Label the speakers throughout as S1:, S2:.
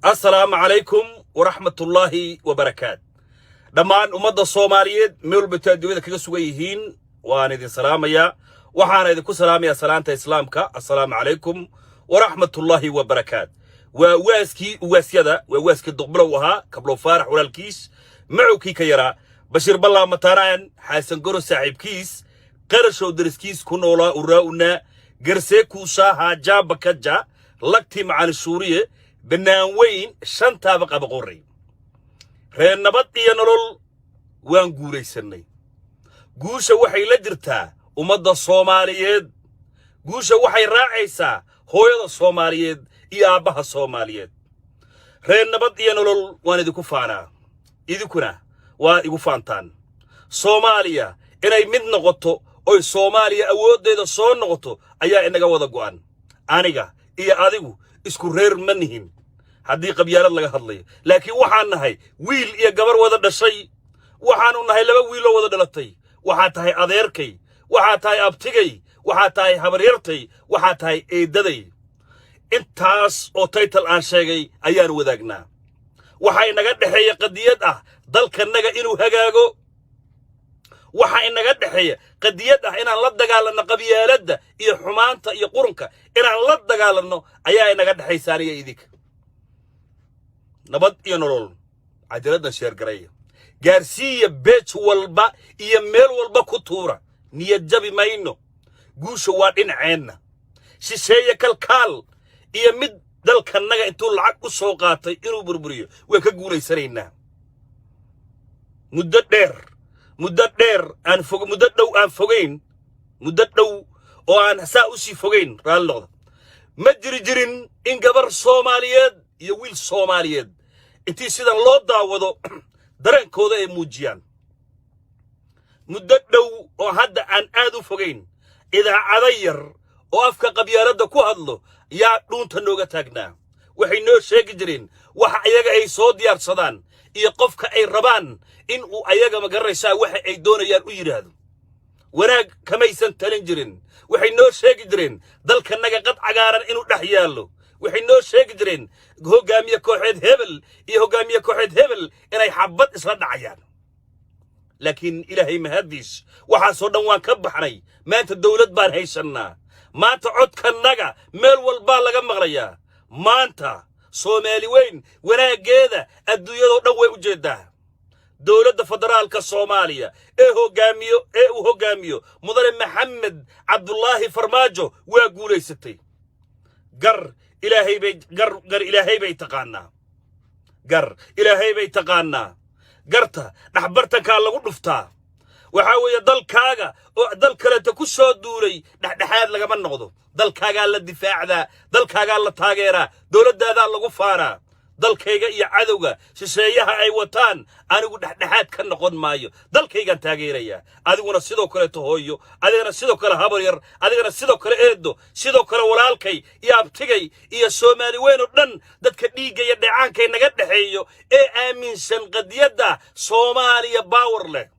S1: السلام عليكم ورحمة الله وبركاته. دمان أمد الصوماليين ميول بتادوية كذا سويهين وأنا دي سلام يا وحنا دي كسلام يا سلامة إسلامك. السلام عليكم ورحمة الله وبركاته. وواسكي واسيدا وواسكي دقبلوها قبل فارح ولا الكيس معوكي كيرا بشير بالله مطاران حسن قرو ساحب كيس قرشو درس كيس كنولا وراؤنا قرسيكو ساها جاب كجا لقتي مع السورية بناوين شنتا بقى بقوري رين نبطي ينرول وان قوري سني قوشة وحي لجرتا ومدى الصوماليين قوشة وحي راعيسا هويدا الصوماليين إيابها الصوماليين رين نبطي ينرول وان إذكو فانا إذكونا وان إذكو فانتان صوماليا إناي مد نغطو أو صوماليا أود ديدا صون نغطو أيا إناقا ودا قوان آنيقا إيا آديقو isku reer manihin hadii qabyaalad laga hadlayo laakiin waxaan nahay wiil iyo gabar wada dhashay waxaan u nahay laba wiil oo wada dhalatay waxa tahay adeerkay waxa tahay abtigay waxa tahay habaryartay waxa tahay eedaday intaas oo title aan sheegay ayaan wadaagnaa waxa inaga dhaxeeya qadiyad ah dalkanaga inuu hagaago waxa inaga dhaxeeya qadiyad ah inaan la dagaalano qabyaaladda iyo xumaanta iyo qurunka inaan la dagaalano ayaa inaga dhaxaysaaniga idinka nabad iyo nolol cadaalada sheer gareeya gaarsiiya beej walba iyo meel walba ku tuura niyad jabi mayno guusha waa dhinaceenna shisheeye kalkaal iyo mid dalkanaga intuu lacag u soo qaatay inuu burburiyo way ka guuleysanaynaa muddo dheer مدة دو أن فوقين مدة دو وأن ساوسي فوقين رالله ما جرين إن قبر صوماليات يويل صوماليات إنتي سيدان لو داوضو درن كودا موجيان مدة دو وهذا أن آدو فوقين إذا عذير وأفكا قبيالات دا كوهدلو يا دون تنوغا تاقنا وحينو شيك جرين وحاياقا أي صود يار صدان يقفك أي ربان إن أياجا مجرسا وحي أي دون يار ويرهد وناق كما يسنتلين جرين وحي نو شيك جرين دل كناقا قد عقارا إنو دحيالو وحي نو شيك جرين هو قامية كوحيد هبل هو قامية كوحيد هبل إنا يحبط إسراد عيان لكن إلهي مهديش وحاسو دوان كبحري ما أنت الدولة بان هيشنا ما أنت عد كناقا ميل والبالغا مغريا ما أنت صومالي وين وناقيدا الدوية دوي وجيدا دولة فدرالك الصومالية هو قاميو مدن محمد عبد الله فرماجو ويقولي ستي قر إلهي بي تقانا قر إلهي بي تقانا قرتا نحبرتك على قلفتا وحاوية دل كاغا دل كلا تكسو دولي نحاد لغا من نغضو دل كاغا للدفاع ذا دل كاغا للتاغيرا دولة دا لغفارا دل كاغا إيا عدوغا سيسايها أي وطان أنا نحاد كان نقود مايو دل كاغا تاغيرا أدوغنا سيدو كلا تهويو أدوغنا سيدو كلا هابرير أدوغنا سيدو كلا إيدو سيدو كلا ولالكي إيا ابتغي إيا سومالي وينو دن دادك ديغا يدعان كي نغد حيو إيه آمين سن قد يدا سوماليا باور له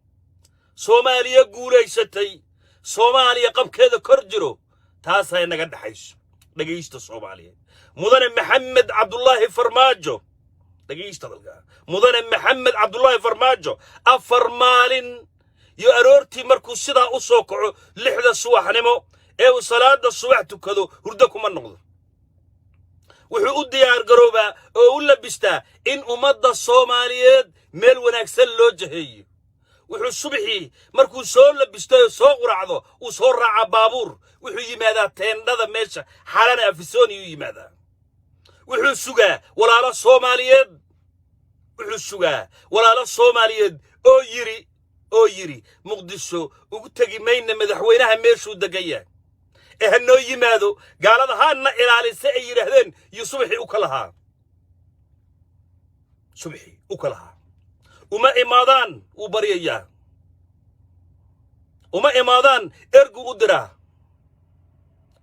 S1: سوماليا قولي ستي سوماليا قب كذا كرجرو تاسا نغد حيش دقيشت سوماليا مدن محمد عبد الله فرماجو دقيشت دلقا مدن محمد عبد الله فرماجو أفرمالين يأرورتي مركو سيدا أسوكعو لحظة الصباح نمو ايو صلاة الصباح تكذو هردكم النقض وحو ديار قروبا أولا بستا إن أمد الصوماليات ميل وناكسل لو جهي وحو الصبحي مركو سول لبستو سوق رعضو وصور رعا بابور وحو يمادا تيندادا ميشا حالانا أفسوني يمادا وحو السوغا ولا لا صوماليات وحو السوغا ولا لا صوماليات أو يري مقدسو وقتاقي مينا مدحوينها ميشو دقايا إهنو يمادو قال هذا هانا إلالي سعي رهدين يصبحي أكلها صبحي أكلها وما إمادان وبريا وما إمادان إرقو أدرا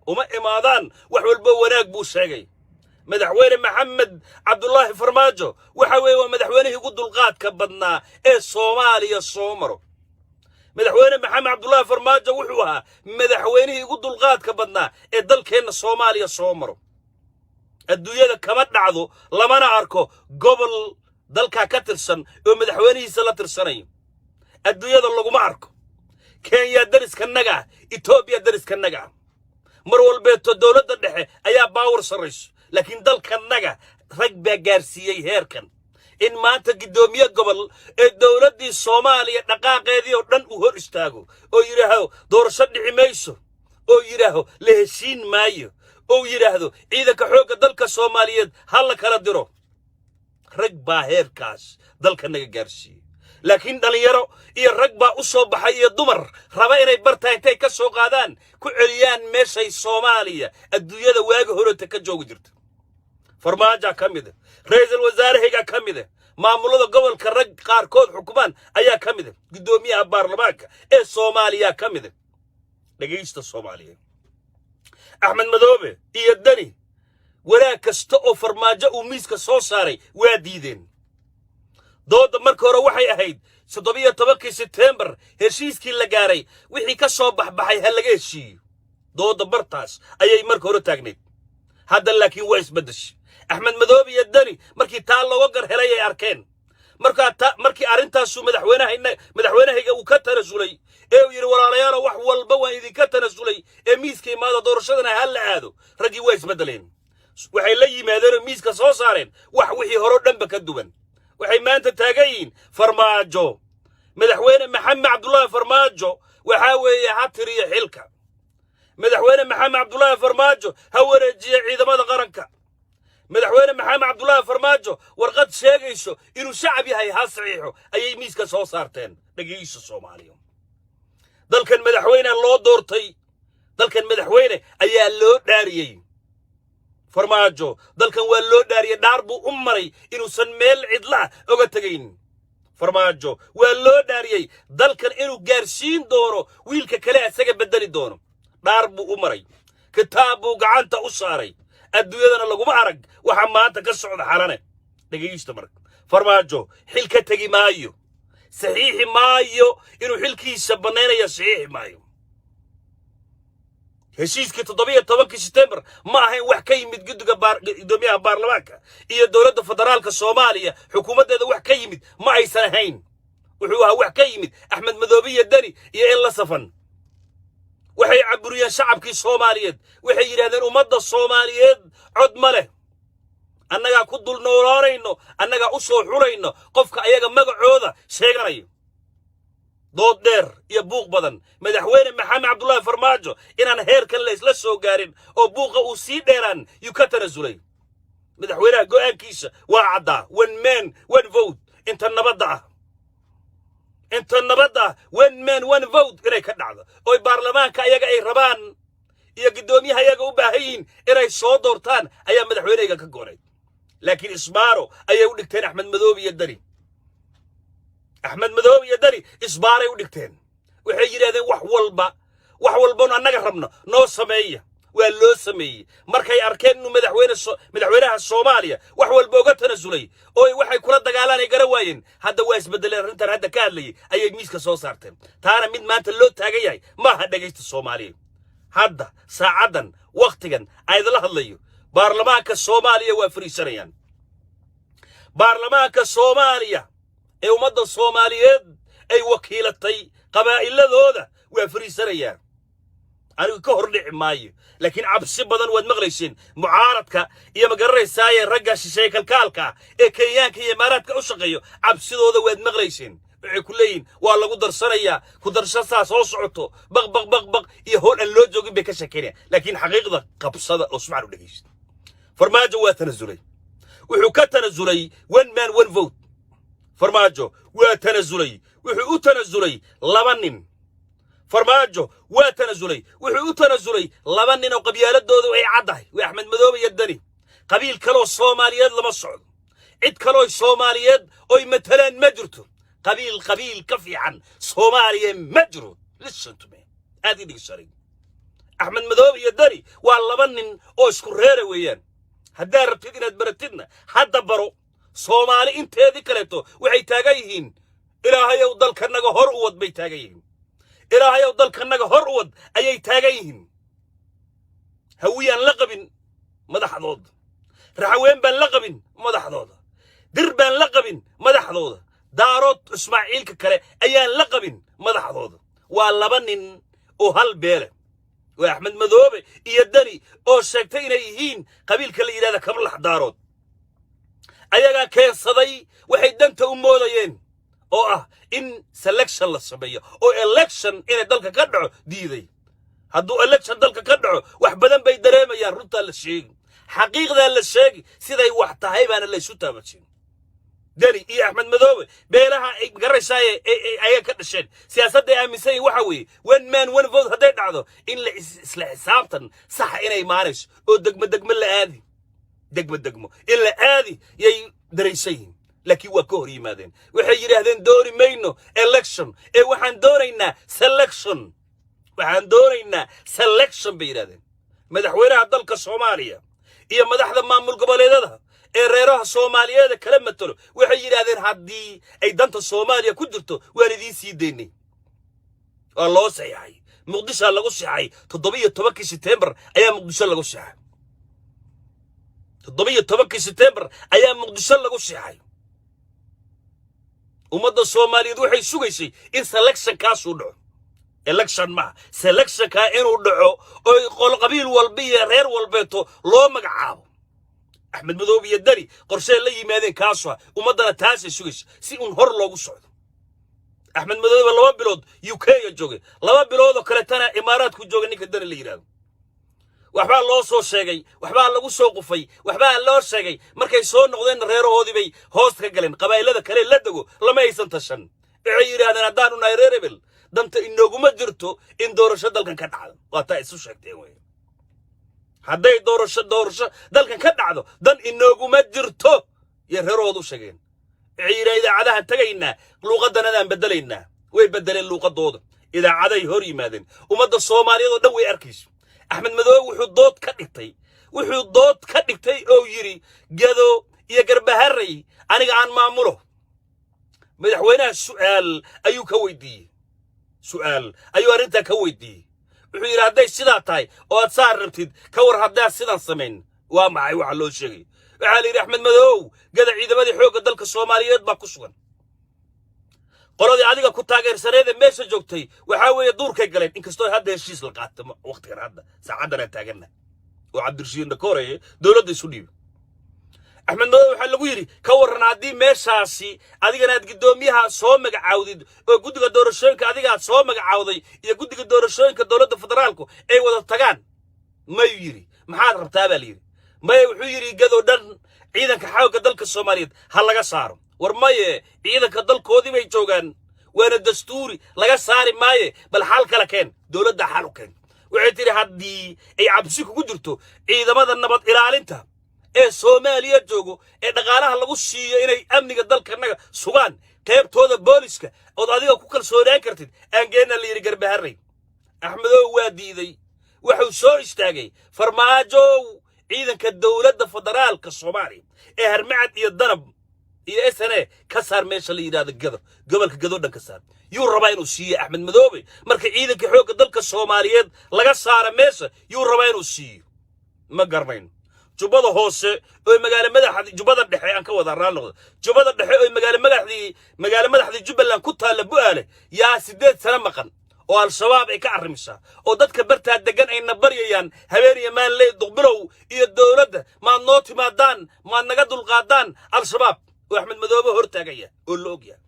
S1: وما إمادان وحول بواناك بوشاقي مدحوين محمد عبد الله فرماجو وحوي ومدحوينه يقود الغاد كبدنا إيه صوماليا الصومرو مدحوين محمد عبد الله فرماجو وحوها مدحوينه يقود الغاد كبدنا إيه دل كين الصوماليا الصومرو adduunyada kama dhacdo lamana arko gobol dalka ka tirsan oo madaxweynihiisa la tirsanayo adduunyada laguma arko kenya dariska naga ethiopia dariska naga mar walbeeto dawladda dhexe ayaa baawar sarayso laakiin dalka naga rag baa gaarsiiyay heerkan in maanta gidoomiye gobol ee dawladdii Soomaaliya dhaqaaqeedii oo dhan u hor istaago oo yiraahdo doorasho dhici mayso oo yiraahdo la heshiin maayo oo yiraahdo ciidanka xoogga dalka Soomaaliyeed hal la kala diro rag baa heerkaas dalka naga gaarsiiyay laakiin dhalinyaro iyo rag baa u soo baxay iyo dumar raba inay bartaan intay ka soo qaadaan ku celiyaan meeshay Soomaaliya adduunyada waaga horta ka joogi jirta farmaajo kamid ra'iisul wasaaraha kamid maamulada gobolka rag qaar kood xukumaan ayaa kamid gudoomiyaha baarlamaanka ee Soomaaliya kamid dhageysta Soomaaliya Axmed Madoobe iyo Dani walaal kasta oo farmaajo uu miiska soo saaray waa diideen dooda markii hore waxay ahayd 17 September heshiiskii la gaaray wixii ka soo baxay hal laga heshiiyo dooda bartaas ayay markii hore taagneed hadda laakiin waa isbedeshay Axmed Madoobe iyo Dani markii taa looga gar helay ay arkeen markii arintaas uu madaxweynahayga uu ka tanasulay ee uu yiri walaalayaal wax walba waan idinka tanasulay ee miiska imaada doorashadana hal la aado ragii waa isbedeleen waxay la yimaadeen miiska soo saareen wax wixii hore dhanba ka duwan waxay maanta taagayiin farmaajo madaxweyne maxamed cabdullaahi farmaajo waxa weeye hatiriyo xilka madaxweyne maxamed cabdullaahi farmaajo ha wareejiyo ciidamada qaranka madaxweyne maxamed cabdullaahi farmaajo warqad sheegayso inuu shacab yahay ha saxiixo ayay miiska soo saarteen dhageyso Soomaaliya dalkan madaxweyne loo doortay dalkan madaxweyne ayaa loo dhaariyay farmaajo dalkan waa loo dhaariyay dhaar buu u maray inuusan meel cidla uga tagayn farmaajo waa loo dhaariyay dalkan inuu gaarsiin doono wiilka kale asaga bedeli doono dhaar buu u maray kitaab buu gacanta u saaray adduunyadana laguma arag waxa maanta ka socda xalane dhageysto marka farmaajo xil ka tagi maayo saxiixi maayo inuu xilkiisa baneenayo saxiixi maayo heshiiskii 17 September ma ahayn wax ka yimid gudoomiyaha baarlamaanka iyo dawladda federaalka Soomaaliya xukuumadeeda wax ka yimid ma aysan ahayn wuxuu ahaa wax ka yimid Axmed Madoobe iyo Dani iyo in la safan waxay caburiyeen shacabkii Soomaaliyeed waxay yiraahdeen ummadda Soomaaliyeed cod ma leh annaga ku dul noolaanayno annaga u soo xulayno qofka ayaga magacooda sheeganayo dood dheer iyo buuq badan madaxweyne maxamed cabdullaahi farmaajo inaan heerkan la isla soo gaarin oo buuqa uu sii dheeraan yu ka tanasulay madaxweynaha go'aankiisa waa caddaa one man one vote inta nabadda one man one vote inay ka dhacdo oo baarlamaanka ayaga ay rabaan iyo gudoomiyaha ayaga u baahan yihiin inay soo doortaan ayaa madaxweyneyga ka go'ay laakiin isbaaro ayay u dhigteen Axmed Madoobe iyo Dani Axmed Madoobe iyo Dani isbaaray u dhigteen waxay yiraahdeen wax walba annaga rabno noo sameeya waa loo sameeyay markay arkeen inuu madaxweynaha Soomaaliya wax walba uga tanasulay oo waxay kula dagaalanay garawaayeen hadda waa isbedeleen arintan hadda ka hadlayay ayay miiska soo saarteen taana mid maanta loo taagan yahay ma ha dhageysta Soomaaliya hadda saacadan waqtigan ay la hadlayo baarlamaanka Soomaaliya waa fariisanayaan baarlamaanka Soomaaliya ee ummadda Soomaaliyeed ay wakiilatay qabaa'iladooda waa fariisanayaan anigu ka hor dhici maayo laakiin cabsi badan waad maqlayseen mucaaradka iyo magaranaysaay ragga shisheey kalkaalka ee Kenyaanka iyo Imaaraadka u shaqeeyo cabsidooda waad maqlayseen waxay ku leeyihiin waa lagu darsanayaa ku darshadaa soo socoto baq iyo hool aan loo joogin bay ka sheekeynayaan laakiin xaqiiqda qabsada oo sumac u dhageysto farmaajo waa tanasulay wuxuu ka tanasulay one man one vote farmaajo waa tanasulay wuxuu u tanasulay laba nin farmaajo waa tanasulay wuxuu u tanasulay laba nin oo qabyaaladoodu ay caddahay waa Axmed Madoobe iyo Dani qabiil kale oo Soomaaliyeed lama socdo cid kale oo Soomaaliyeed oo matalaan ma jirto qabiil ka fiican Soomaaliya ma jiro listen to me aad idin sharay Axmed Madoobe iyo Dani waa laba nin oo isku reer weeyaan hadda rabtid inaad baratidna hadda baro Soomaali inteedii kaleeto waxay taagan yihiin ilaahayow dalkanaga hor u wad bay taagan yihiin ilaahayow dalkanaga hor u wad ayay taagan yihiin hawiyaan la qabin madaxdood raxaween baan la qabin madaxdooda dir baan la qabin madaxdooda daarood ismaaciilka kale ayaan la qabin madaxdooda waa laba nin oo hal beele waa axmed madoobe iyo dani oo sheegtay inay yihiin qabiilka la yidhahda kablax daarood ayagaa keensaday waxay danta u moodayeen oo ah in selection la sameeyo oo election inay dalka ka dhaco diiday hadduu election dalka ka dhaco wax badan bay dareemayaan runtaa la sheegi xaqiiqdaa la sheegi siday wax tahay baana laysu taabajin dani iyo axmed madoobe beelaha ay garaysaay ayaga ka dhasheen siyaasadda ay aaminsan yihiin waxa weeye one man one vote hadday dhacdo in la isla xisaabtan saxa inay imaanayso oo degmo la aadi degmo in la aadi yay daraysan yihiin laakiin waa ka hor yimaadeen waxay yidhaahdeen dooni mayno election ee waxaan doonaynaa selection bay yidhahdeen madaxweynaha dalka soomaaliya iyo madaxda maamul goboleedada ee reeraha soomaaliyeed kala matalo waxay yidhaahdeen haddii ay danta soomaaliya ku jirto waan idiin sii daynay waa loo saxay muqdisho lagu saxay 17 September ayaa muqdisho lagu saxay 17 September ayaa muqdisho lagu saxay ummadda Soomaaliyeed waxay sugaysay in selection kaas uu dhaco election ma selection ka inuu dhaco oo qol qabiil walba iyo reer walbeeto loo magacaabo axmed madoobe iyo dani qorshe la yimaadeen kaaswa ummadana taasay sugaysay si un hor loogu socdo axmed madoobe 2 bilood UK joogay 2 bilood oo kale tana imaaraadku joogay ninka dani la yiraahdo waxba loo soo sheegay waxba lagu soo qufay waxba loo sheegay markay soo noqdeen reerahoodii bay hoos ka galeen qabaylada kale la dago lama aysan tashan waxay yiraahdeen hadaan u nahay reerebel danta inooguma jirto in doorasho dalkan ka dhacdo waa taa isu sheegteen way hadday doorasho dalkan ka dhacdo dan inooguma jirto iyo reerahoodu sheegeen waxay yiraahdeen idaacadaha tagaynaa luuqadanadaan bedelaynaa way bedeleen luuqadooda idaacaday hor yimaadeen ummadda Soomaaliyeed oo dhan way arkayso axmed madoobe wuxuu dood ka dhigtay oo yiri gado iyo garbaharay aniga aan maamulo madaxweynaha su'aal ayuu arinta ka weydiiyey wuxuu yiri hadday sidaa tahay oo aad saar rabtid ka war haddaa sidan sameyn waa maxay waxa loo sheegay waxa la yiri axmed madoobe gada ciidamadii xoogga dalka Soomaaliyeed baa ku sugan qoladii adiga ku taageersaneed meesha joogtay waxa weeye duurkay galeen inkastoo hadda heshiis la qaato waqtigan hadda saacadana taagana oo cabdirashiid Koorey dawladda isu dhiibay axmed madoobe waxa lagu yiri ka waran hadii meeshaasi adigana aad gudoomiyaha soo magacaawdid oo guddiga doorashooyinka adiga aad soo magacaawday iyo guddiga doorashooyinka dawladda federaalku ay wada tagaan ma yiri maxaad rabtaa baa yiri ma wuxuu yiri gado dhan ciidanka xoogga dalka Soomaaliyeed ha laga saaro war maye ciidanka dalkoodii bay joogan waana dastuuri laga saari maaye bal xal kala keen dawladda xal u keen waxay tiri haddii ay cabsi ku jirto ciidamada nabad ilaalinta ee Soomaaliya joogo ee dhaqaalaha lagu siiyo inay amniga dalkanaga sugaan qaybtooda booliska oo adiga ku kalsoonaan kartid aan geena la yiri garbaharay axmedow waa diiday wuxuu soo istaagay farmaajo ciidanka dawladda federaalka Soomaaliya ee harmacad iyo danab iyo SNA ka saar meesha la yiraahdo gobolka gado dhan ka saar yuu rabaa inuu siiyo axmed madoobe marka ciidanka xoogga dalka Soomaaliyeed laga saaro meesha yuu rabaa inuu siiyo ma garmayn jubada hoose oo magaalo madaxda jubada dhexe aan ka wada raanado jubada dhexe oo magaalo madaxda Jubbaland ku taala Bu'aale yaa 8 sano maqan oo al-shabaab ay ka arrimisa oo dadka bartaa degan ay nabariyaan habeeniya maan leey duqbilow iyo dawladda ma noo timaadaan ma naga dulqaadaan al-shabaab oo axmed madoobe hortaagaya oo la ogyahay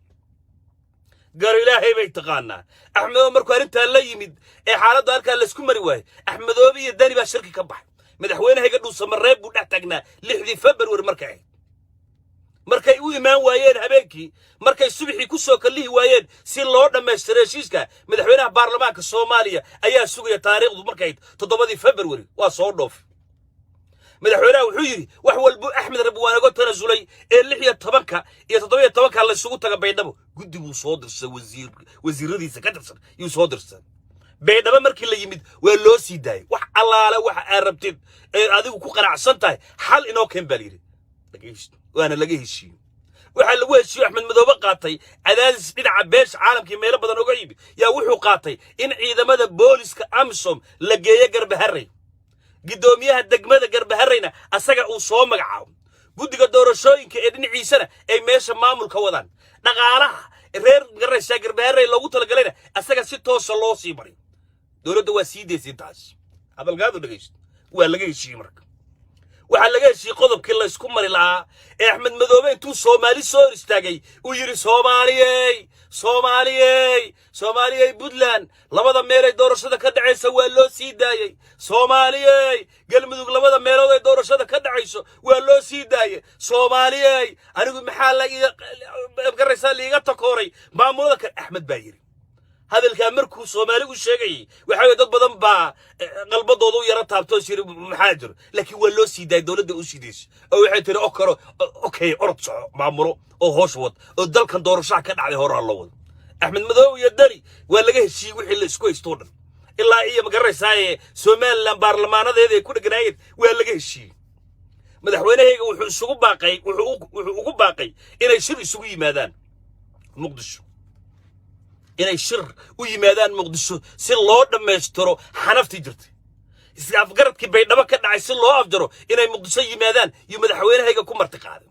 S1: gar ilaahay bay taqaanaa axmed markuu arinta la yimid ee xaaladda halka la isku mari waayay axmed madoobe iyo dani baa shirki ka baxay madaxweynaha iga dhuusa mareeb buu dhex taagnaa 6 February markay u imaan waayeen habeenkii markay subaxii ku soo kalihi waayeen si loo dhameystiro heshiiska madaxweynaha baarlamaanka Soomaaliya ayaa sugaya taariikhdu markay 7 February waa soo dhoof madaxweynaha wuxuu yiri wax walba axmed rabwaan uga tanasulay ee 16 iyo 17 la isugu taga baydhabo guddi buu soo dirsay wasiiradiisa ka tirsan yuu soo dirsay baydhabo markii la yimid waa loo sii daayay wax allaala waxa aad rabtid ee adigu ku qanacsan tahay xal inoo keen baa yiri waana laga heshiyo waxa lagu heshiyo axmed madoobe qaatay cadaadis dhinaca beesha caalamka meelo badan uga yimid yaa wuxuu qaatay in ciidamada booliska AMISOM la geeyo garbaharay gudoomiyaha degmada garbahareyna asaga uu soo magacaabo guddiga doorashooyinka ee dhinaciisana ay meesha maamulka wadaan dhaqaalaha reer garaysa garbaharey loogu talagalayna asaga si toos loo sii bari dowladda waa sii deysay taas hadalkaadu dhageysto waa laga heshiiyey marka waxaa laga heshiiyey qodobkii la isku mari lahaa ee axmed madoobe intuu soomaali soo hor istaagay uu yidhi soomaaliyey puntland labada meel ee doorashada ka dhacaysa waa loo sii daayey soomaaliyey galmudug labada meelood ee doorashada ka dhacayso waa loo sii daayey soomaaliyey anigu maxaa garaysaa liiga takooray maamulada kale axmed baa yidhi hadalkaa markuu soomaali u sheegayay waxa dad badan baa qalbadooda u yara taabtoo shiri maxaa jiro laakiin waa loo sii daayay dowladda u siideysay oo waxay tiri okay orod soco maamulo oo hoosh wad oo dalkan doorashaha ka dhacday horaa loo wado axmed madoobe iyo dani waa laga heshiiyey wixii la isku haystoo dhan ilaa iyo magaraysaa somaliland baarlamaanadeeda ay ku dheganaayeen waa laga heshiiyey madaxweynahayga wuxuu ugu baaqay inay shir isugu yimaadaan muqdisho inay shir u yimaadaan muqdisho si loo dhammaystiro xanaftii jirtay isafgaradkii baydhabo ka dhacay si loo afjaro inay muqdisho yimaadaan iyo madaxweynahayga ku marti qaaday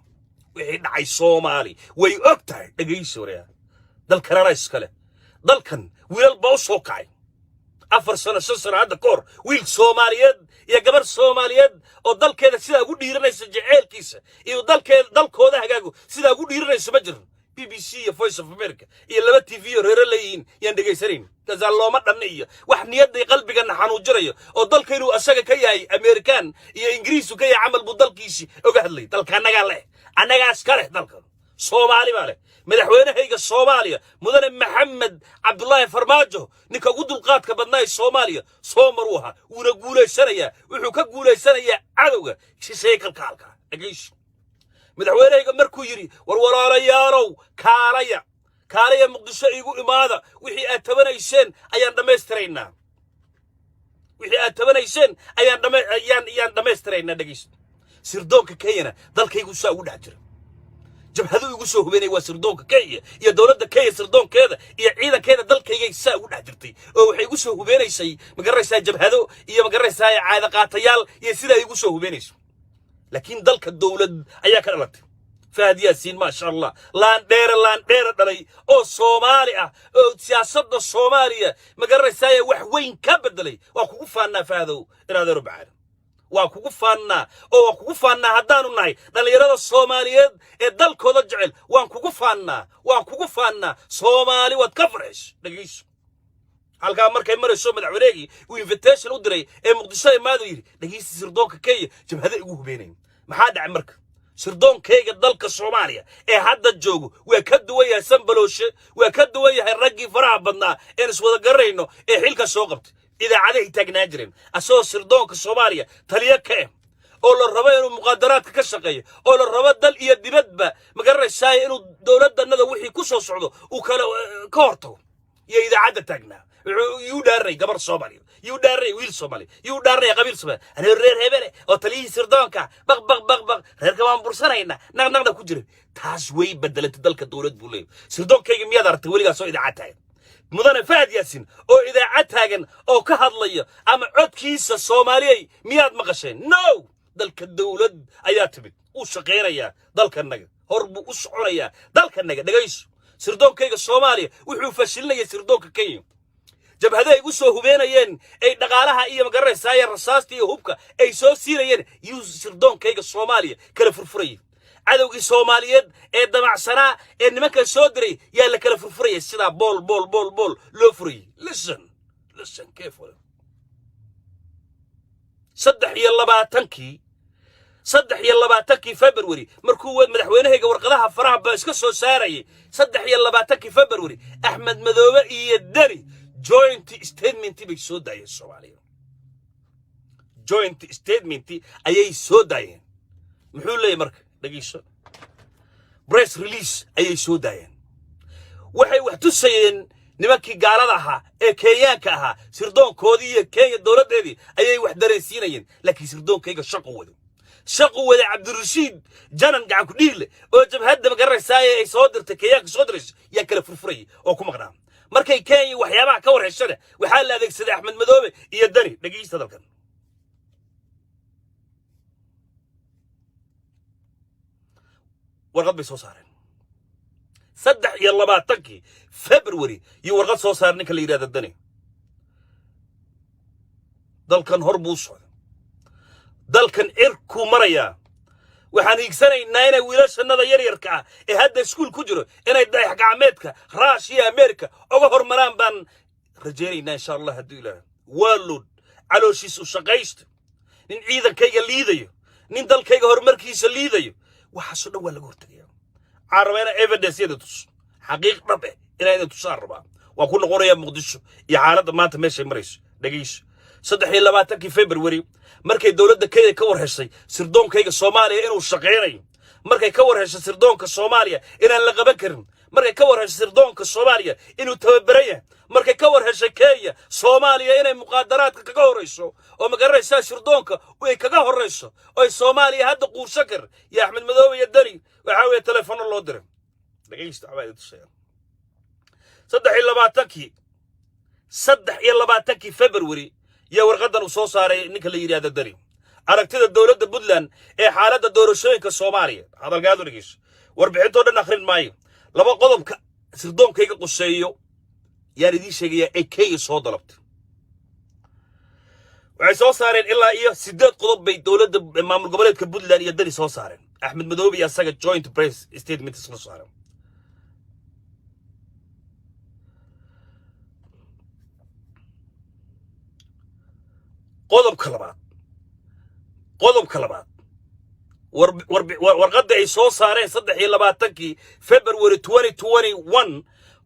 S1: wixii dhacay soomaali way og tahay dhagayso wareer dalkanana iskale dalkan wiilal baa u soo kacay 4 sano 5 sano hadda kahor wiil soomaaliyeed iyo gabar soomaaliyeed oo dalkeeda sidaa ugu dhiiranaysa jaceelkiisa iyo dalkooda hagaago sidaa ugu dhiiranaysa ma jirin BBC iyo Voice of America iyo laba TV oo reer leeyihiin yaan dhageysanayn kaza looma dhanna iyo wax niyadda qalbigana xanuujirayo oo dalkeenu asaga ka yahay American iyo Ingiriisku ka yahay amal buu dalkiisi oga hadlay dalka anaga iskale dalka Soomaali baa leh madaxweynahayga Soomaaliya mudane Maxamed Cabdullaahi Farmaajo ninka ugu dulqaadka badnaa Soomaaliya Soomaruha una guuleysanaya wuxuu ka guuleysanayaa cadowga shisheeye kalkaalka dhageys madaxweynahayga markuu yiri war walaalayaalow kaalaya muqdisho igu imaada wixii aad tabanayseen ayaan dhammaystiraynaa dhageys sirdoonka Kenya dalkaygu saa ugu dhac jira jabhadu igu soo hubeenay waa sirdoonka Kenya iyo dawladda Kenya sirdoonkeeda iyo ciidankeeda dalkayga saa ugu dhac jirtay oo waxay igu soo hubeenaysay magaraysaa jabhado iyo magaraysaa caada qaatayaal iyo sida igu soo hubeenayso laakiin dalka dawlad ayaa ka dhalatay فهد ياسين ما شاء الله لان دير دلي او سومالي او سياسة الصومالية مقرر سايا وحوين كبدلي وكوكو فانا فهدو إرادة ربعان وكوكو فانا هدانو ناي دالي إرادة الصومالية دال كودا جعل وكوكو فانا صومالي واتكفرش دقيش halka markay marayso madaxwareegi uu invitation u diray ee muqdisho imaado yiri dhagiisi sirdoonka Kenya jabhada ugu hubeenay maxaa dhacay marka sirdoonkeega dalka Soomaaliya ee hadda joogo waa ka duwan yahay sanbalooshe waa ka duwan yahay ragii faraha badnaa ee iswada garayno ee xilka soo qabtay idaacadaha taagnaa jireen asoo sirdoonka Soomaaliya taliya ka oo la rabo inuu muqaadaraadka ka shaqeeyo oo la rabo dal iyo dibadba magaraysaa inuu dawladdanada wixii ku soo socdo uu kala ka hortago iyo idaacada taagnaa يوداري قبر صومالي يوداري ويل صومالي يوداري قبيل صومالي أنا الرير هبلة أو تليه سردانكا بق رير كمان برسانينا نغدا كجري تاسوي بدلت دلك الدولة بولي سردانكا يميا دارت وليغا سو إذاعتها مدن فهد ياسين أو إذاعتها أو كهضلية أما عد كيسة صومالي مياد مقشين نو دلك الدولة أياتبت وشقيريا دلك النجا هربو وشعوريا دلك النجا دقايش سردانكا الصومالي وحو فشلنا سردانكا كيم jabhada ay u soo hubeenayeen ay dhaqaalaha iyo magaraysaa rasaasta iyo hubka ay soo siirayeen sirdoonkeega Soomaaliya kala furfuray cadawgii Soomaaliyeed ee damacsanaa ee nimanka soo diray yaa la kala furfuray sida bool loo furay listen careful 23 February markuu madaxweynahayga warqadaha faraha ba iska soo saarayay 23 February Axmed Madoobe iyo Dani joint statement bay soo daayeen Soomaaliya joint statement ayay soo daayeen muxuu leeyahay marka dhagiisho press release ayay soo daayeen waxay wax tusayeen nimankii gaalada ahaa ee Kenyaanka ahaa sirdoonkoodii iyo Kenya dawladeedii ayay wax dareensiinayeen laakiin sirdoonkayga shaqo wada Cabdirashiid janan gacan ku dhiile oo jabhadda magaraysaa ay soo dirtay Kenyaanka soo dirayso yaa kala furfuray oo ku maqnaa markay Kenya waxyaabaha ka warheshada waxa la adeegsaday Axmed Madoobe iyo Dani dhagiista dalkan warqad bay soo saareen 23 February iyo warqad soo saar ninka la yiraahdo dani dalkan hor buu socda dalkan irku maraya waxaan hiigsanaynaa inay wiilashannada yaryarka ah ee hadda iskuul ku jiro inay dayax gacmeedka Russia America uga hormaraan baan rajaynaynaa insha Allah haddii ilaahay waalud calooshiis u shaqaysto nin ciidankayga liidayo nin dalkayga horumarkiisa liidayo waxa soo dhaw laga hortagaya عربينا evidence يدوس حقيقة ربع إلى إذا تصرف وأكون قرية مقدسه يعارض ما تمشي مريش دقيش صدق إلا ما تكي فبراير مركي الدولة كي كور هالشيء سردون كي الصوماليا إنه الشقيرين مركي كور هالشيء سردون كالصوماليا إن اللي بكرن مركي كور هالشيء سردون كالصوماليا إنه تبرية مركي كور هالشيء كي صوماليا إنه مقدرات كجوريسو ومقرر سردونك ويكجور ريسو أي صوماليا هذا قور شكر يا أحمد مذوي يدري وحاول تلفون الله درم دقيقة عبادة الشيء صدق إلا ما تكي فبراير يا ورقدنا وصوص على نكل يريد الدري أركتد الدولة بودلان إيه حالة الدورشين كالصومالية هذا القاعد نقيس وربعين تودن آخرين ماي لما قضم سردون كيك قصيو يا ردي شيء إيه كي صوت ضربت وعصوص على إلا إيه سداد قضب بيت دولة مام القبلات كبودلان يدري صوص على أحمد مدوبي يا ساق جوينت بريس ستيتمنت صوص على قضب كلمات ورقد أي صوص صارين صدق إلا ما تكي فبراير 2021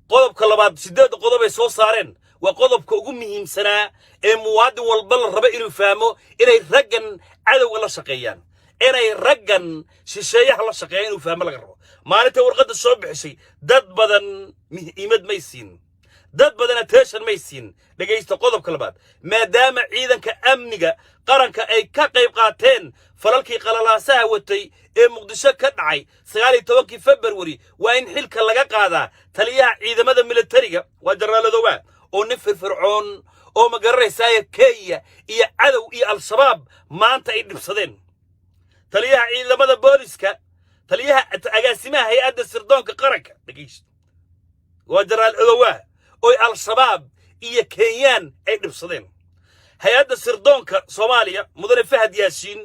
S1: قضب كلمات سداد قضب أي صوص صارين وقضب كأمهم سنة المواد والبل الربع يفهموا إلى الرجن عدو ولا شقيان إلى الرجن شيء الله شقيان وفهم الغرب ما أنت ورقد الصبح شيء دد بدن إيمد ميسين dad badan attention may siin dhageysta qodobka labaad maadaama ciidanka amniga qaranka ay ka qayb qaateen falalkii qalalaasaha watay ee muqdisho ka dhacay 19 February waa in xilka laga qaadaa taliyaha ciidamada militariga waa jaraaladooba oo nin firfircoon oo magaraysaaya Kenya iyo cadow iyo al-shabaab maanta ay dhibsadeen taliyaha ciidamada booliska taliyaha agaasimaha hay'adda sirdoonka qaranka dhageysta waa jaraaladooba oy al-shabaab iyo Kenyaan ay dhibsadeen hay'adda sirdoonka Soomaaliya mudane Fahad Yaasiin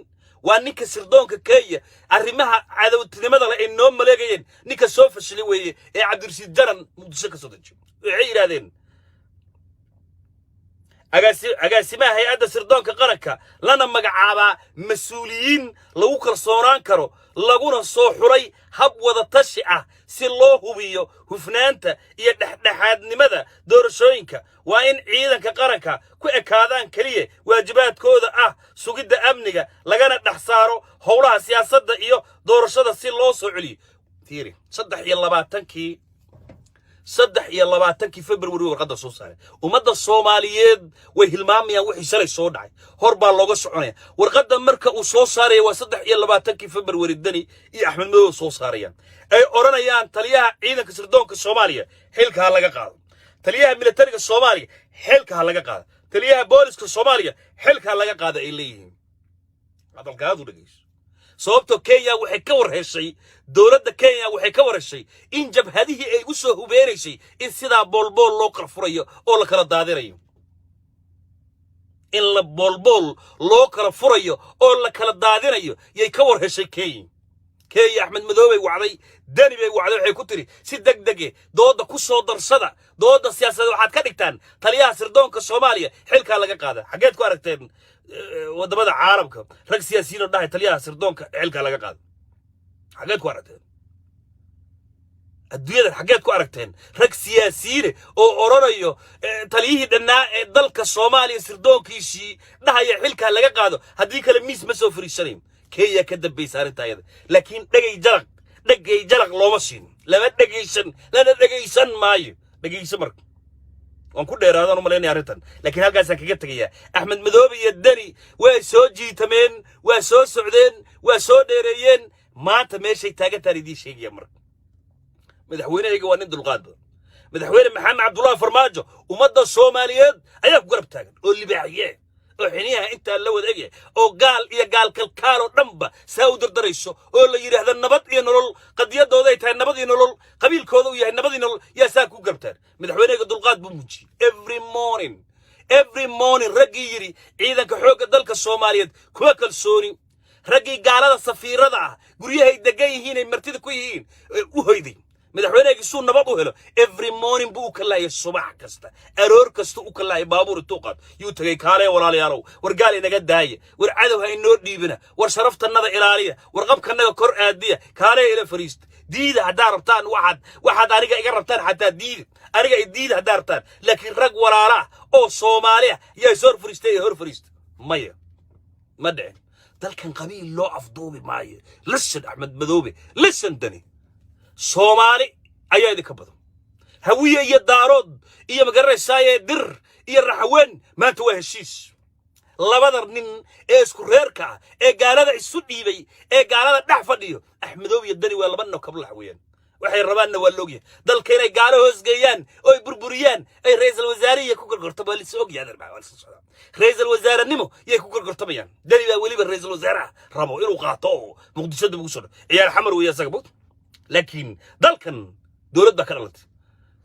S1: waa ninka sirdoonka Kenya arrimaha cadawtinimada la inoo maleegayeen ninka soo fashilay weeye ee Cabdirasiid Jaran Muqdisho ka soo dejiyay waxay yiraahdeen agaasimaha hay'adda sirdoonka qaranka lana magacaaba mas'uuliyiin lagu kalsoonaan karo laguna soo xuray hab wada tashi ah si loo hubiyo hufnaanta iyo dhexdhexaadnimada doorashooyinka waa in ciidanka qaranka ku ekaadaan kaliya waajibaadkooda ah sugidda amniga lagana dhaxsaaro howlaha siyaasadda iyo doorashada si loo soo celiyo fiiri 23 February warqadda soo saaray ummadda Soomaaliyeed way hilmaamayaan wixii shalay soo dhacay hor baa looga soconaya warqadda marka uu soo saaray waa 23 February dani iyo Axmed Madow soo saarayaan ay oranayaan taliyaha ciidanka sirdoonka Soomaaliya xilka laga qaado taliyaha militariga Soomaaliya xilka laga qaado taliyaha booliska Soomaaliya xilka laga qaado ay leeyihiin hadalkaadu dhageys sababtoo Kenya waxay ka warheshay dawladda Kenya waxay ka warheshay in jabhadihii ay u soo hubeenaysay in sida boolbool loo qarfurayo oo la kala daadirayo in la boolbool loo kala furayo oo la kala daadinayo yay ka warheshay Kenya Axmed Madow ay wacday dani bay wacday waxay ku tiri si degdeg dooda ku soo darsada dooda siyaasadda waxaad ka dhigtaan taliyaha sirdoonka Soomaaliya xilka laga qaada xageed ku aragteen wadamada caalamka rag siyaasiyiin oo dhahay taliyaha sirdoonka xilka laga qaado xageed ku aragteen adduunyada xageed ku aragteen rag siyaasiyiin oo oranayo taliyihii dhanaa ee dalka Soomaaliya sirdoonkiisii dhahaya xilka laga qaado haddii kale miis ma soo fariisanayn Kenya ka dambaysa arintayada laakiin dhagay jalaq looma siin lama dhagaysan maayo dhagayso marka waan ku dheeraadaan u maleynay arintan laakiin halkaas aan kaga tagayaa Axmed Madow iyo Dani way soo jiitameen way soo socdeen way soo dheereeyeen maanta meeshay taagan taariidii sheegaya marka madaxweynahayga waa nin dulqaad badan madaxweyne Maxamed Cabdullaahi Farmaajo ummadda Soomaaliyeed ayaa ku garab taagan oo libaaxiye وحنيها أنت اللو ذي أو قال يا قال كالكالو دمبا ساود الدريسو أو اللي يري هذا النبض ينرول قد يدو ذي تاي النبض ينرول قبيل كودو يا النبض ينرول يا ساكو قبتر مدحويني قد القاد بموجي every morning رجيري إذا كحوق دلك الصوماليات كوكل سوني رجي قال هذا سفير هذا قريه يدقيه هنا مرتد كويين وهيدي مدحويني يسون نبضه هلا every morning بوك الله الصباح كسته أرور كسته وك الله بابور التوقات يوتجي كاره ولا ليارو ورجالي نجد داي ورعده هاي النور ديبنا ورشرفت النظر إلالية ورقب كنا كر أدية كاره إلى فريست ديد هداربتان واحد أرجع يقربتان حتى ديد أرجع يديد هداربتان لكن رج ولا أو صومالية يزور فريست يهور فريست مايا مدعي دل كان قبيل لو أفضوبي معي لسن أحمد مذوبي لسن دني صومالي أيها ذي كبضهم هوية يدارود إيا مقرسايا در إيا الرحوين ما تواه الشيش لبادر نين إسكو ريركا قال هذا السودي بي قال هذا نحفظيه أحمدوبي يدني ولا منه قبل الحوين وحي الربان واللوجي دل كينا قالوا هزقيان أو بربريان أي رئيس الوزارية كوكر قرطبة لسوقي هذا المعنى رئيس الوزراء نمو يكوكر قرطبيان دليل ولي بالرئيس الوزراء رموا إلو قاطوه مقدسة بوصل عيال الحمر ويا سقبوت لكن دلكن دولت بكرلت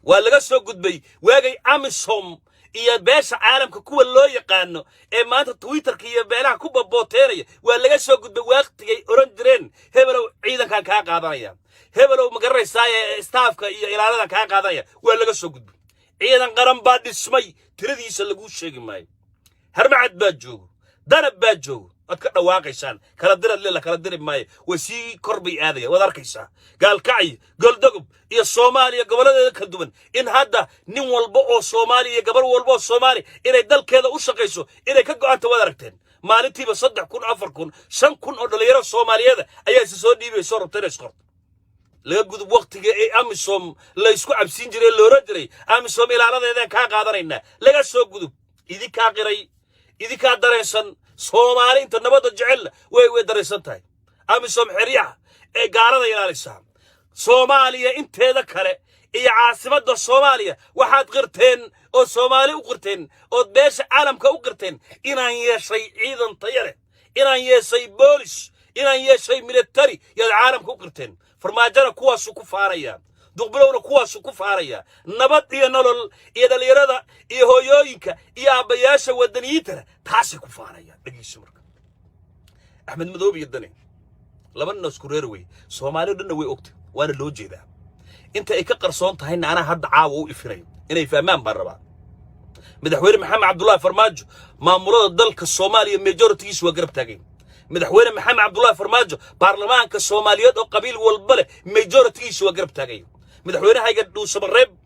S1: ولا قصوا قد بي واجي أمسهم إيا باش عالم كوكو اللو يقانو ما أنت تويتر كي يبالع كوبا بوتيري ولا قصوا قد بي وقت جي أورنجرين هبلو عيدا كان قاضايا هبلو مقرر ساي ستاف كي إلى هذا كان قاضايا ولا قصوا قد بي عيدا قرن بعد السمي تردي يسلقوا شيء ماي هرمعت باجو دنب باجو أتكلم واقعيسان كلا درد لله كلا درد ماي وسي كربي هذا وذركيسا قال كعي قال دقب يا الصومالي قبل هذا كدومن إن هذا نم والبو الصومالي قبل والبو الصومالي إن يدل كذا وشقيسو إن كجو أنت وذركتين ما نتي بصدق كون أفر كون شن كون أدليرا الصومالي هذا أي سودي بيصير بتريش قرط لقد وقت جاء أمسهم لا يسكو عبسين جري لورجري أمسهم إلى هذا كان قادرين لقد سوق قدو إذا كاقري إذا كادريسن صومالي أنت نبض الجعل وي دريسن تاي أمسهم حريعة قارنا إلى الإسلام صوماليا أنت هذا كله إيه عاصمة الصومالية واحد غرتين أو صومالي وغرتين أو بيش عالم كوغرتين إنا يشي عيدا طيارة إنا يشي بوليس إنا يشي ميليتري يا العالم كوغرتين فرماجنا كواس وكفاريا دقبلونا كواس وكفاريا نبض إيه نلل إيه دليرة إيه هويوينك إيه أبياشا ودنيتنا تاسي كفاريا دقيس مرك أحمد مذوبي الدنيا لمن نسكريروي صومالي دنا وي أكت وأنا لوجي ذا أنت إيه كقرصون تهين أنا هاد عاو إفرين إنه يفهمان برا مدحوير محمد عبد الله فرماجو مامورات الدلك الصومالي ميجورتيس وقرب تاجين مدحوير محمد عبد الله فرماجو برلمان كالصوماليات أو قبيل والبلة ميجورتيس وقرب تاجين مدحوير هاي قد لو سمرب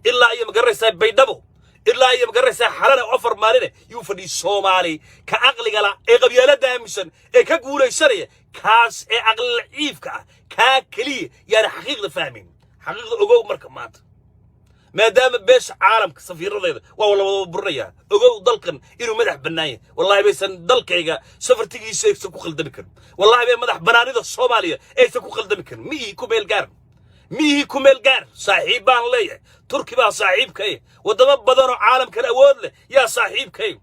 S1: إلا أي مقرس بيدبو إلا أي مقرس حلنا أفر مالنا يوفدي الصومالي كعقل قلا إيه قبيلة دامسن إيه كقولة سرية كاس إيه عقل عيفك كاكلي يعني حقيقة فاهمين حقيقة أجو مركب مات ما دام بيش عالم سفير رضي والله برية أجو ضلكن إنه مدح بناية والله بيسن ضلك إيجا سفر تيجي سيكسكو خلدمكن والله بي مدح بناني الصومالية إيه سكو خلدمكن مي كوميل جار ميه كوميل جار صاحبان ليه تركي بقى صاحب كي ودم بدنو عالم كالأود له يا صاحب كي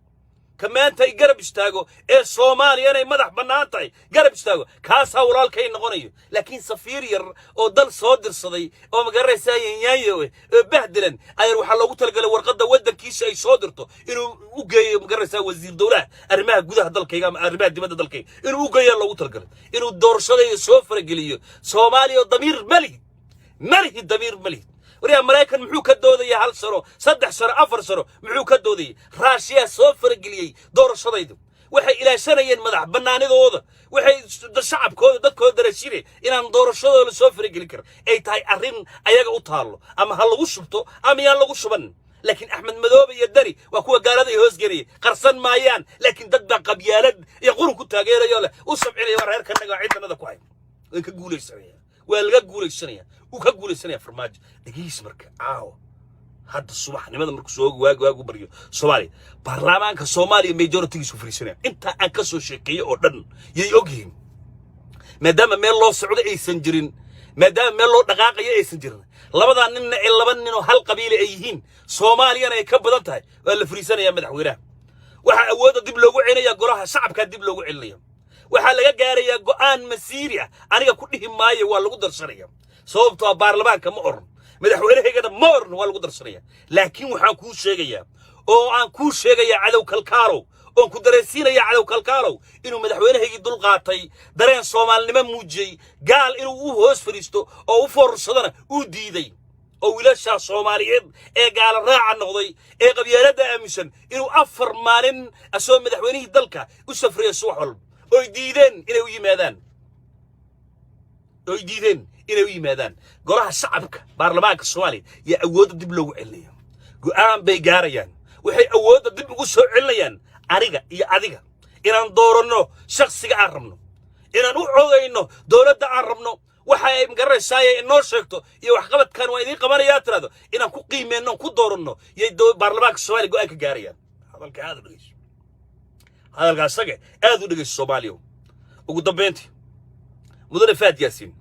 S1: كمان تاي قرب يشتاقو إيه الصومالي أنا مدح بنانتاي قرب يشتاقو كاس هورال كي نغنيه لكن سفير أو دل صادر صدي أو مقرر ساين يايوه بهدلن أي روح الله وتلقى ورقة ودن كيس أي صادرته إنه وجاي مقرر سا وزير دولة أرماه جوده دل كي أرماه دمد دل كي إنه وجاي الله وتلقى إنه الدور صدي سوفر جليه صومالي الضمير ملي الضمير ملي وريا أمريكان محوك الدودية هل سرو صدح سر أفر سرو محوك الدودية راشيا سوفر قليي دور الصديد وحي إلى سنة مدح بناني ذوذا وحي الشعب كود دد كود درسيري إن دور الصديد سوفر قليكر أي تاي أرين أيجا أطالو أما هلا وشبتو أما يلا وشبن لكن أحمد مذوبي يدري وكوا قال هذا يهزجري قرصن مايان لكن دد قبيلة يقولوا كنت هجيرة يلا وسبع لي ورا هركنا قاعد عندنا ذا كواي إنك قولي السنة ولا قولي السنة وكقول السنة فرماج دقيس مرك هذا الصباح لماذا مرك سوق واق بريو صومالي برلمان كصومالي ميجورتي سفري سنة أنت أنكسو شيء أردن يوجين ما دام ميلو سعودي أي سنجرين ما دام ميلو دقاقة أي سنجرين لبضع نن إلا بننو هالقبيلة أيهين صومالي أنا يكبر ضمتها ولا فريسانة يا مدح ويراه waxa awooda dib loogu celinaya golaha shacabka dib loogu celinaya waxa laga gaaraya go'aan masiiri ah aniga ku dhihi maayo waa lagu darsanaya sababtoo baarlamaanka ma oran madaxweynaheegana ma oran waa lagu darsanaya laakiin waxaan kuu sheegayaa oo aan kuu sheegayaa cadow kalkaalow oo ku dareensiinaya cadow kalkaalow inuu madaxweynaheegii dul qaatay dareen Soomaalnimo muujiyay gaal inuu u hoos fariisto oo u foorsadana uu diiday oo wiilasha Soomaaliyeed ee gaal raaca noqday ee qabyaalada aaminsan inuu 4 maalin asoo madaxweynihii dalka u safriyo subax walba oo diideen inay u yimaadaan golaha shacabka baarlamaanka Soomaaliya ya awood dib loogu celinayo go'aan bay gaarayaan waxay awood dib ugu soo celinayaan aniga iyo adiga inaan dooranno shakhsiga aan rabno inaan u codayno dawladda aan rabno waxa ay magaranaysaa inoo sheegto iyo wax qabadkan waa idin qabanaya tirado inaan ku qiimeeno ku dooranno yay baarlamaanka Soomaaliya go'aan ka gaarayaan hadalka aad dhageyso hadalka asaga aad u dhageyso Soomaaliya ugu dambeyntii mudane Faad Yaasiin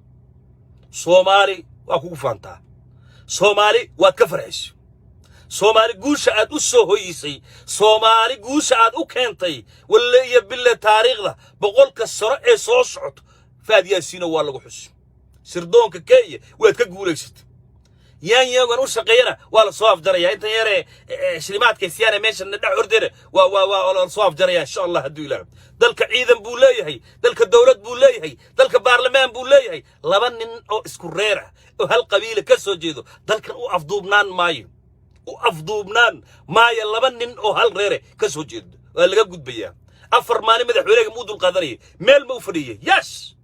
S1: Soomaali waa kugu faantaa Soomaali waad ka farxisay Soomaali guusha aad u soo hoyisay Soomaali guusha aad u keentay walaaliya billa taariikhda boqolka sano ee soo socoto Faad Yaasiin waa lagu xusay sirdoonka Kenya waad ka guuleysatay yaanyagan u shaqeeyana waa la soo afjaraya inta yare shilimaadka siyaana meesha dhac ordere waa la soo afjaraya insha Allah haduu ilaahay dalka ciidan buu leeyahay dalka dawlad buu leeyahay dalka baarlamaan buu leeyahay laba nin oo isku reer ah oo hal qabiil ka soo jeedo dalkan u afduubnaan maayo laba nin oo hal reer ka soo jeedo waa laga gudbaya 4 maalin madaxweynaha muu dul qaadanay meel ma u fadhiyay yes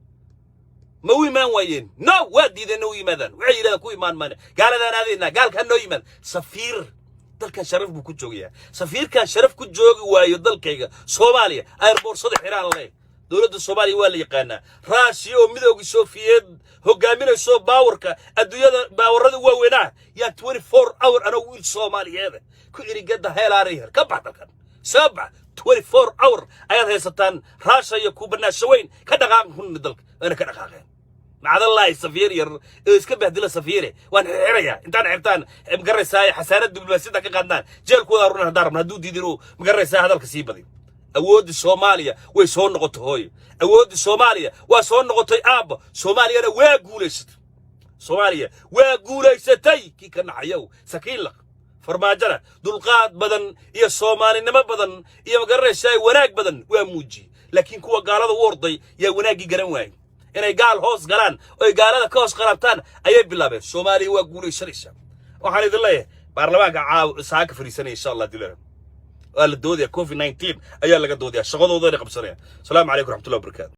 S1: ما ويمان وين نو وادي ذا نو يمادن وعيلا كوي مان مان قال هذا نادينا قال كان نو يماد سفير دل كان شرف بكوجوجيا سفير كان شرف كوجوجي وايو دل كيغا سوماليا ايربور صدح حيران الله دولة الصومالي ولا يقانا راسيو ميدوغي سوفييد هوغامينيسو باوركا ادويادا باورada waaweynaa yaa 24 hour ana wiil Soomaaliyeed ku irigada heelaarayr ka baxdan sabab 24 hour ayaad haysataan raasha iyo ku banaashaweyn ka dhaqaaqan kun dalka ana ka dhaqaaqeen مع الله سفير ير اسكب بهدله سفيره وان حيريا انتان عرتان مقرساي حسانات دبلوماسيتها كقادنان جيلكودا رونا دارم هدو ديديرو مقرسا هذلك سي بدي awood Soomaaliya way soo noqotay hooyo awood Soomaaliya waa soo noqotay aab Soomaaliyana waa guuleysatay kii ka nacayow sakiila farmaajada dulqaad badan iyo Soomaalinimo badan iyo magaraysaa wanaag badan waa muuji laakiin kuwa gaalada u orday yaa wanaagi garan waayay inay gaal hoos galaan oo gaalada ka hoos qarabtaan ayay bilaabeen Soomaaliya waa guuleysanaysa waxaan idin leeyahay baarlamaanka caaw saaka fariisanay insha Allah dilaa wala doodaya COVID-19 ayaa laga doodaya shaqadooda qabsanaya salaamu calaykum raxmatullaahi wa barakaatuh